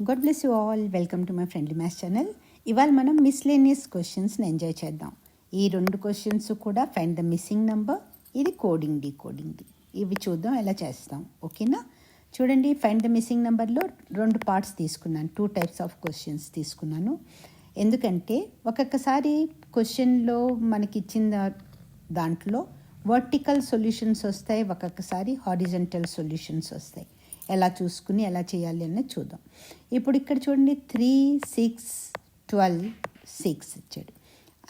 God bless you all. Welcome to my friendly maths channel. ఇవాళ మనం miscellaneous క్వశ్చన్స్ని enjoy చేద్దాం. ఈ రెండు క్వశ్చన్స్ కూడా ఫైండ్ ద మిస్సింగ్ నంబర్, ఇది కోడింగ్ డీకోడింగ్ది. ఇవి చూద్దాం ఎలా చేస్తాం. ఓకేనా? చూడండి, ఫైండ్ ద మిస్సింగ్ నెంబర్లో రెండు పార్ట్స్ తీసుకున్నాను, 2 టైప్స్ ఆఫ్ క్వశ్చన్స్ తీసుకున్నాను. ఎందుకంటే ఒక్కొక్కసారి క్వశ్చన్లో మనకి ఇచ్చిన దాంట్లో వర్టికల్ సొల్యూషన్స్ వస్తాయి, ఒక్కొక్కసారి హారిజంటల్ సొల్యూషన్స్ వస్తాయి. ఎలా చూసుకుని ఎలా చేయాలి అనేది చూద్దాం. ఇప్పుడు ఇక్కడ చూడండి, 3, 6, 12, 6 ఇచ్చాడు.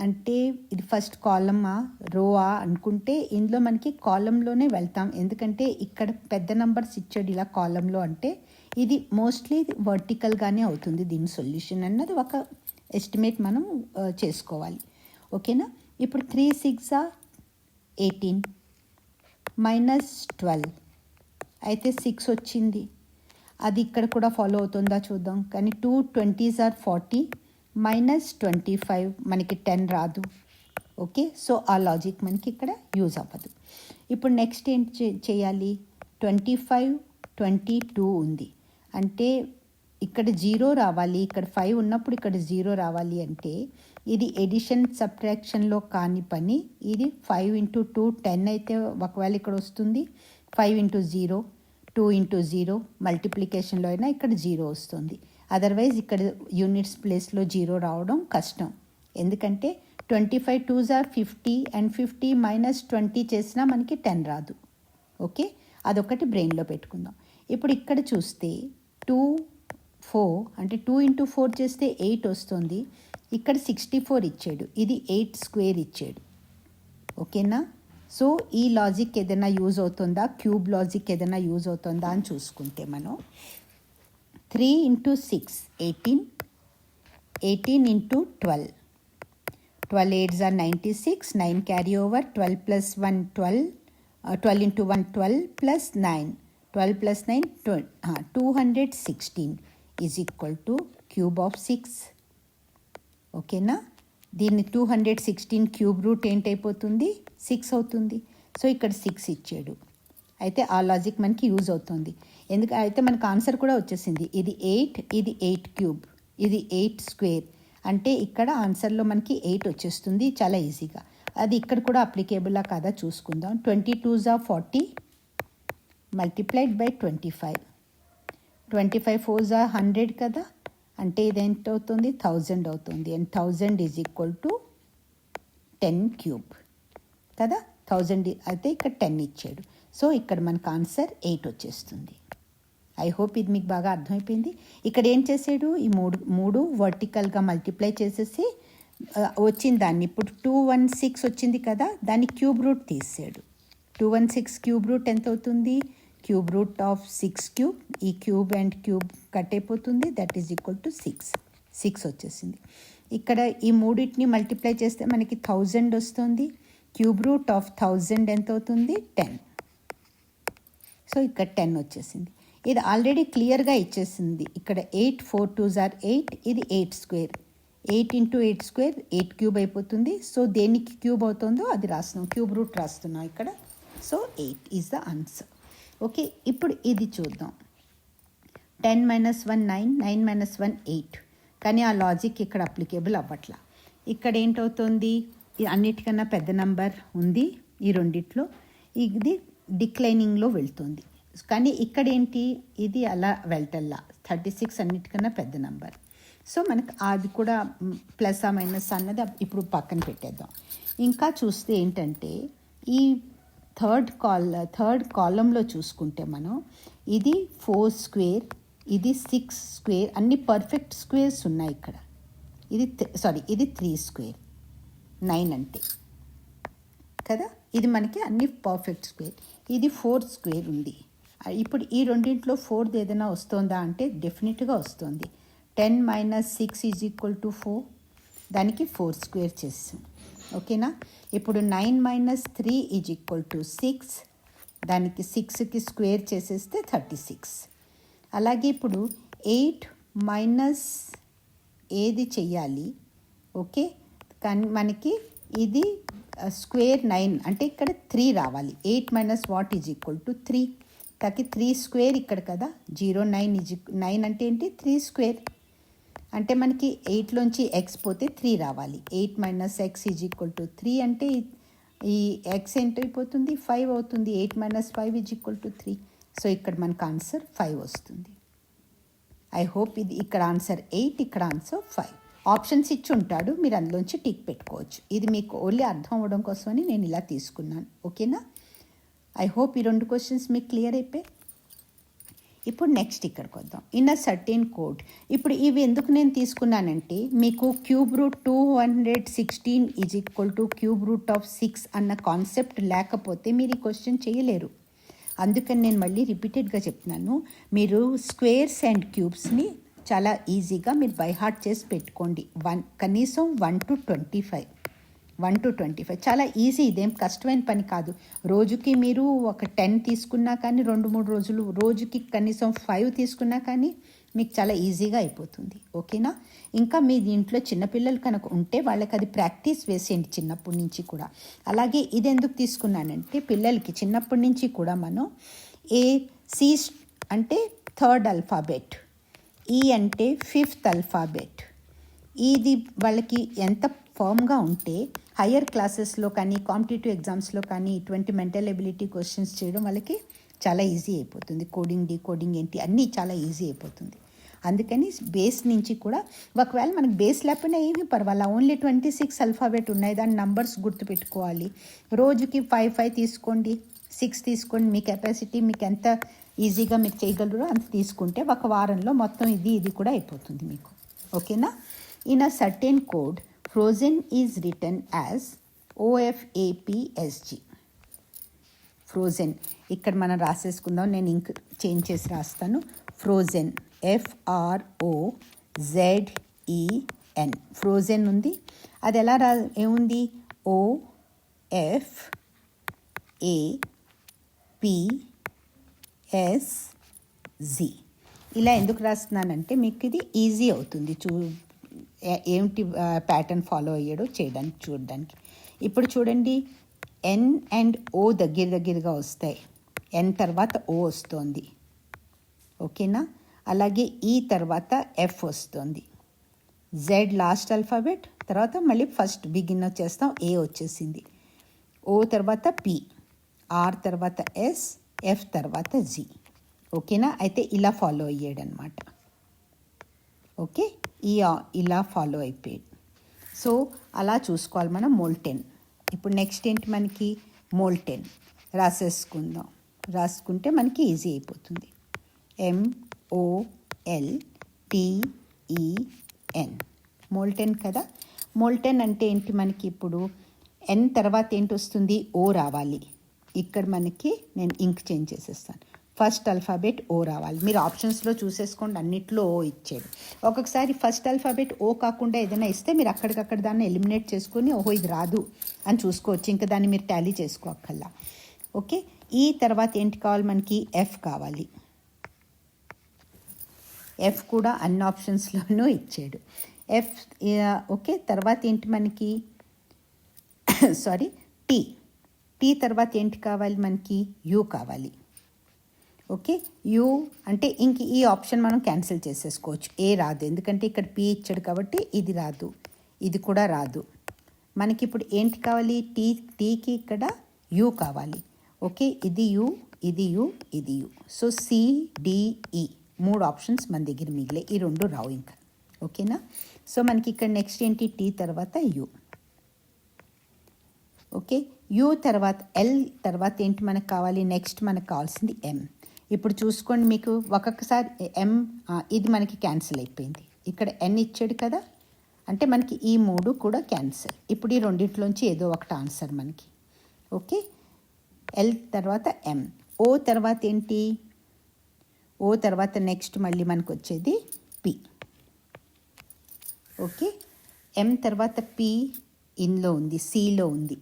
అంటే ఇది ఫస్ట్ కాలమా రోవా అనుకుంటే ఇందులో మనకి కాలంలోనే వెళ్తాం. ఎందుకంటే ఇక్కడ పెద్ద నంబర్స్ ఇచ్చాడు ఇలా కాలంలో, అంటే ఇది మోస్ట్లీ వర్టికల్గానే అవుతుంది. దీని సొల్యూషన్ అన్నది ఒక ఎస్టిమేట్ మనం చేసుకోవాలి. ఓకేనా? ఇప్పుడు 3, 6 18 -12 అయితే 6 వచ్చింది. అది ఇక్కడ కూడా ఫాలో అవుతుందా చూద్దాం. కానీ 2 20s 40 -25 మనకి 10 రాదు. ఓకే, సో ఆ లాజిక్ మనకి ఇక్కడ యూజ్ అవ్వదు. ఇప్పుడు నెక్స్ట్ ఏం చేయాలి? 25 22 ఉంది, అంటే ఇక్కడ 0 రావాలి. ఇక్కడ 5 ఉన్నప్పుడు ఇక్కడ 0 రావాలి. అంటే ఇది ఎడిషన్ సబ్ట్రాక్షన్లో కాని పని. ఇది 5 × 2 10 అయితే ఒకవేళ ఇక్కడ వస్తుంది. 5 × 0 2 × 0 మల్టిప్లికేషన్లో అయినా ఇక్కడ 0 వస్తుంది. అదర్వైజ్ ఇక్కడ యూనిట్స్ ప్లేస్లో 0 రావడం కష్టం. ఎందుకంటే 25 2s 50 అండ్ 50 -20 చేసినా మనకి 10 రాదు. ఓకే, అదొకటి బ్రెయిన్లో పెట్టుకుందాం. ఇప్పుడు ఇక్కడ చూస్తే 2 4 అంటే 2 × 4 చేస్తే 8 వస్తుంది. ఇక్కడ 64 ఇచ్చాడు, ఇది 8 స్క్వేర్ ఇచ్చాడు. ఓకేనా? సో ఈ లాజిక్ ఏదైనా యూజ్ అవుతుందా, క్యూబ్ లాజిక్ ఏదైనా యూజ్ అవుతుందా అని చూసుకుంటే మనం 3 × 6 18 18 × 12 12 8s 96 9 carry over 12 + 1 12 12 × 1 12 + 9 12 + 9 216 is equal to cube of 6. ఓకేనా? దీన్ని 216 క్యూబ్ రూట్ ఏంటైపోతుంది? 6 అవుతుంది. సో ఇక్కడ 6 ఇచ్చాడు. అయితే ఆ లాజిక్ మనకి యూజ్ అవుతుంది. అయితే మనకు ఆన్సర్ కూడా వచ్చేసింది. ఇది 8, ఇది 8 క్యూబ్, ఇది 8 స్క్వేర్. అంటే ఇక్కడ ఆన్సర్లో మనకి 8 వచ్చేస్తుంది చాలా ఈజీగా. అది ఇక్కడ కూడా అప్లికేబుల్లా కాదా చూసుకుందాం. 22s 40 మల్టిప్లైడ్ బై 25 25 4s 100 కదా, అంటే ఇదేంటి అవుతుంది? 1000 అవుతుంది. And 1000 is equal to 10 cube కదా. 1000 అయితే ఇక్కడ 10 ఇచ్చాడు. సో ఇక్కడ మనకు ఆన్సర్ 8 వచ్చేస్తుంది. ఐ హోప్ ఇది మీకు బాగా అర్థమైపోయింది. ఇక్కడ ఏం చేసాడు? ఈ మూడు వర్టికల్గా మల్టిప్లై చేసేసి వచ్చిన దాన్ని ఇప్పుడు 216 వచ్చింది కదా, దాన్ని క్యూబ్ రూట్ తీసాడు. 216 క్యూబ్ రూట్ ఎంత అవుతుంది? Cube root of 6 cube. ఈ క్యూబ్ అండ్ క్యూబ్ కట్ అయిపోతుంది. దట్ ఈజ్ ఈక్వల్ టు 6 వచ్చేసింది. ఇక్కడ ఈ మూడింటిని మల్టిప్లై చేస్తే మనకి 1000 వస్తుంది. క్యూబ్ రూట్ ఆఫ్ 1000 ఎంత అవుతుంది? 10. సో ఇక్కడ 10 వచ్చేసింది. ఇది ఆల్రెడీ క్లియర్గా ఇచ్చేసింది. ఇక్కడ 8 4 2s 8, ఇది 8 స్క్వేర్. 8 × 8 స్క్వేర్ 8 క్యూబ్ అయిపోతుంది. సో దేనికి క్యూబ్ అవుతుందో అది రాస్తున్నాం, క్యూబ్ రూట్ రాస్తున్నాం ఇక్కడ. So 8 is the answer. Okay, ఇప్పుడు ఇది చూద్దాం. 10 - 1 9, 9 - 1 8. కానీ ఆ లాజిక్ ఇక్కడ అప్లికేబుల్ అవ్వట్లా. ఇక్కడ ఏంటవుతుంది? అన్నిటికన్నా పెద్ద నంబర్ ఉంది ఈ రెండిట్లో, ఇది డిక్లైనింగ్లో వెళ్తుంది. కానీ ఇక్కడ ఏంటి? ఇది అలా వెళ్తల్లా. 36 అన్నిటికన్నా పెద్ద నంబర్. సో మనకు అది కూడా ప్లస్ మైనస్ అన్నది ఇప్పుడు పక్కన పెట్టేద్దాం. ఇంకా చూస్తే ఏంటంటే ఈ థర్డ్ కాలంలో చూసుకుంటే మనం ఇది 4 స్క్వేర్, ఇది 6 స్క్వేర్, అన్ని పర్ఫెక్ట్ స్క్వేర్స్ ఉన్నాయి ఇక్కడ. ఇది 3 స్క్వేర్ 9 అంటే కదా, ఇది మనకి అన్ని పర్ఫెక్ట్ స్క్వేర్. ఇది 4 స్క్వేర్ ఉంది. ఇప్పుడు ఈ రెండింటిలో 4ది ఏదైనా వస్తుందా అంటే డెఫినెట్గా వస్తుంది. 10 - 6 ఈజ్ ఈక్వల్ టు 4, దానికి 4 స్క్వేర్ చేస్తాం. ఓకేనా? ఇప్పుడు 9 - 3 ఈజ్ ఈక్వల్ టు 6, దానికి 6కి స్క్వేర్ చేసేస్తే 36. అలాగే ఇప్పుడు 8 మైనస్ ఏది చెయ్యాలి? ఓకే, కానీ మనకి ఇది స్క్వేర్ 9 అంటే ఇక్కడ 3 రావాలి. 8 - వాట్ ఈజ్ ఈక్వల్ టు 3. ताकि 3 స్క్వేర్ ఇక్కడ కదా 9 అంటే ఏంటి 3 స్క్వేర్ అంటే మనకి 8లోంచి ఎక్స్ పోతే 3 రావాలి. 8 - x = 3 అంటే ఈ ఎక్స్ ఎంత అయిపోతుంది 5 అవుతుంది. 8 - 5 = 3. సో ఇక్కడ మనకు ఆన్సర్ 5 వస్తుంది. ఐ హోప్ ఇది ఇక్కడ ఆన్సర్ 8, ఇక్కడ ఆన్సర్ 5. ఆప్షన్స్ ఇచ్చి ఉంటాడు, మీరు అందులోంచి టిక్ పెట్టుకోవచ్చు. ఇది మీకు ఓన్లీ అర్థం అవ్వడం కోసమని నేను ఇలా తీసుకున్నాను. ఓకేనా? ఐ హోప్ ఈ 2 క్వశ్చన్స్ మీకు క్లియర్ అయిపోయి. ఇప్పుడు నెక్స్ట్ ఇక్కడికి వద్దాం. In a certain code. ఇప్పుడు ఇవి ఎందుకు నేను తీసుకున్నానంటే మీకు cube root 216 = cube root of 6 అన్న కాన్సెప్ట్ లేకపోతే మీరు ఈ క్వశ్చన్ చేయలేరు. అందుకని నేను మళ్ళీ రిపీటెడ్గా చెప్తున్నాను. మీరు స్క్వేర్స్ అండ్ క్యూబ్స్ని చాలా ఈజీగా మీరు బై హార్ట్ చేసి పెట్టుకోండి. కనీసం 1 to 25 చాలా ఈజీ. ఇదేం కష్టమైన పని కాదు. రోజుకి మీరు ఒక 10 తీసుకున్నా కానీ 2-3 రోజులు, రోజుకి కనీసం 5 తీసుకున్నా కానీ మీకు చాలా ఈజీగా అయిపోతుంది. ఓకేనా? ఇంకా మీ దీంట్లో చిన్నపిల్లలు కనుక ఉంటే వాళ్ళకి అది ప్రాక్టీస్ వేసేయండి చిన్నప్పటి నుంచి కూడా. అలాగే ఇది ఎందుకు తీసుకున్నానంటే పిల్లలకి చిన్నప్పటి నుంచి కూడా మనం సి అంటే 3rd ఆల్ఫాబెట్, ఈ అంటే 5th ఆల్ఫాబెట్, ఇది వాళ్ళకి ఎంత ఫర్మ్గా ఉంటే హయ్యర్ క్లాసెస్లో కానీ కాంపిటేటివ్ ఎగ్జామ్స్లో కానీ ఇటువంటి మెంటల్ ఎబిలిటీ క్వశ్చన్స్ చేయడం వాళ్ళకి చాలా ఈజీ అయిపోతుంది. కోడింగ్, డీకోడింగ్ ఏంటి అన్నీ చాలా ఈజీ అయిపోతుంది. అందుకని బేస్ నుంచి కూడా ఒకవేళ మనకు బేస్ లేకపోయినా ఏమీ పర్వాలా, ఓన్లీ 26 ఆల్ఫాబెట్ ఉన్నాయి, దాని నంబర్స్ గుర్తుపెట్టుకోవాలి. రోజుకి 5 తీసుకోండి, 6 తీసుకోండి. మీ కెపాసిటీ మీకు ఎంత ఈజీగా మీరు చేయగలరో అంత తీసుకుంటే ఒక వారంలో మొత్తం ఇది కూడా అయిపోతుంది మీకు. ఓకేనా? In a certain code frozen is return as OFAPSG. Frozen ఇక్కడ మనం రాసేసుకుందాం. నేను ఇంక్ చేంజ్ చేసి రాస్తాను. Frozen FROZEN. ఫ్రోజెన్ ఉంది. అది ఎలా ఏముంది OFAPSG. ఇలా ఎందుకు రాస్తున్నానంటే మీకు ఇది ఈజీ అవుతుంది ఏమిటి ప్యాటర్న్ ఫాలో అయ్యాడో చేయడానికి చూడడానికి. ఇప్పుడు చూడండి, N and O దగ్గరగా వస్తాయి. N తర్వాత O వస్తుంది. ఓకేనా? అలాగే ఈ తర్వాత F వస్తుంది. Z లాస్ట్ ఆల్ఫాబెట్, తర్వాత మళ్ళీ ఫస్ట్ బిగిన్ చేస్తాం, A వచ్చేసింది. O తర్వాత P, R తర్వాత S, F తర్వాత G. ఓకేనా? అయితే ఇలా ఫాలో అయ్యాడనమాట. ఓకే, ఇలా ఫాలో అయిపోయాడు. సో అలా చూసుకోవాలి మనం. మోల్టెన్. ఇప్పుడు నెక్స్ట్ ఏంటి మనకి మోల్టెన్ రాసేసుకుందాం. రాసుకుంటే మనకి ఈజీ అయిపోతుంది. MOLTEN మోల్టెన్ కదా. మోల్టెన్ అంటే ఏంటి మనకి ఇప్పుడు N తర్వాత ఏంటి వస్తుంది, O రావాలి. ఇక్కడ మనకి నేను ఇంక్ చేంజ్ చేసేస్తాను. ఫస్ట్ ఆల్ఫాబెట్ O రావాలి. మీరు ఆప్షన్స్లో చూసేసుకోండి, అన్నిట్లో O ఇచ్చాడు. ఒక్కొక్కసారి ఫస్ట్ ఆల్ఫాబెట్ O కాకుండా ఏదైనా ఇస్తే మీరు అక్కడికక్కడ దాన్ని ఎలిమినేట్ చేసుకొని ఓహో ఇది రాదు అని చూసుకోవచ్చు. ఇంకా దాన్ని మీరు టాలీ చేసుకోక్కల్లా. ఓకే, ఈ తర్వాత ఏంటి కావాలి మనకి F కావాలి. F కూడా అన్ని ఆప్షన్స్లోనూ ఇచ్చాడు. F okay. తర్వాత ఏంటి మనకి T తర్వాత ఏంటి కావాలి మనకి U కావాలి. ఓకే, U అంటే ఇంక ఈ ఆప్షన్ మనం క్యాన్సిల్ చేసేసుకోవచ్చు. A రాదు, ఎందుకంటే ఇక్కడ P ఇచ్చాడు కాబట్టి ఇది రాదు, ఇది కూడా రాదు. మనకి ఇప్పుడు ఏంటి కావాలి, టీకి ఇక్కడ U కావాలి. ఓకే, ఇది U, ఇది U, ఇది U. సో CDE 3 ఆప్షన్స్ మన దగ్గర మిగిలే. ఈ 2 రావు ఇంకా. ఓకేనా? సో మనకి ఇక్కడ నెక్స్ట్ ఏంటి, T తర్వాత U. ఓకే, U తర్వాత L తర్వాత ఏంటి మనకు కావాలి, నెక్స్ట్ మనకు కావాల్సింది M. ఇప్పుడు చూసుకోండి, మీకు ఒక్కొక్కసారి M ఇది మనకి క్యాన్సిల్ అయిపోయింది. ఇక్కడ N ఇచ్చాడు కదా, అంటే మనకి ఈ 3 కూడా క్యాన్సిల్. ఇప్పుడు ఈ రెండింటిలోంచి ఏదో ఒకటి ఆన్సర్ మనకి. ఓకే, L తర్వాత M. O తర్వాత ఏంటి, O తర్వాత నెక్స్ట్ మళ్ళీ మనకు వచ్చేది P. ఓకే, M తర్వాత P ఇన్లో ఉంది, Cలో ఉంది.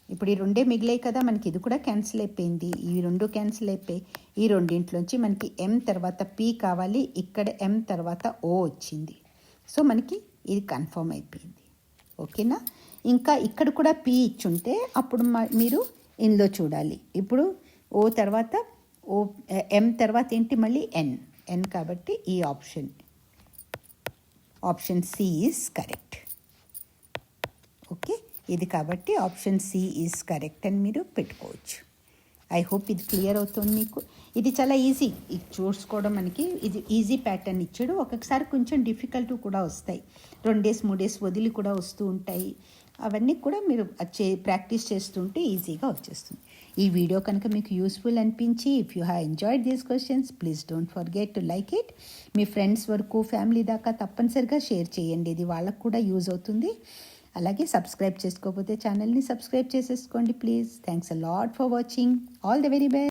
ఇప్పుడు ఈ 2 మిగిలాయి కదా మనకి, ఇది కూడా క్యాన్సిల్ అయిపోయింది. ఈ 2 క్యాన్సిల్ అయిపోయి ఈ రెండింటిలోంచి మనకి M తర్వాత P కావాలి. ఇక్కడ M తర్వాత O వచ్చింది. సో మనకి ఇది కన్ఫర్మ్ అయిపోయింది. ఓకేనా? ఇంకా ఇక్కడ కూడా P ఇచ్చుంటే అప్పుడు మీరు ఇందులో చూడాలి. ఇప్పుడు O తర్వాత ఓ ఎం తర్వాత ఏంటి మళ్ళీ ఎన్ కాబట్టి ఈ option C is correct. Okay, ఇది కాబట్టి ఆప్షన్ సి ఈజ్ కరెక్ట్ అని మీరు పెట్టుకోవచ్చు. ఐ హోప్ ఇది క్లియర్ అవుతుంది మీకు. ఇది చాలా ఈజీ, ఇది చూసుకోవడం మనకి ఇది ఈజీ ప్యాటర్న్ ఇచ్చాడు. ఒక్కొక్కసారి కొంచెం డిఫికల్ట్ కూడా వస్తాయి, 2 డేస్ 3 డేస్ వదిలి కూడా వస్తూ ఉంటాయి. అవన్నీ కూడా మీరు ప్రాక్టీస్ చేస్తుంటే ఈజీగా వచ్చేస్తుంది. ఈ వీడియో కనుక మీకు యూస్ఫుల్ అనిపించి if you have enjoyed these questions please don't forget to like it. Me friends వరకు ఫ్యామిలీ దాకా తప్పనిసరిగా షేర్ చేయండి, ఇది వాళ్ళకు కూడా యూజ్ అవుతుంది. అలాగే సబ్స్క్రైబ్ చేసుకోకపోతే ఛానల్ని సబ్స్క్రైబ్ చేసేసుకోండి please. Thanks a lot for watching. All the very best.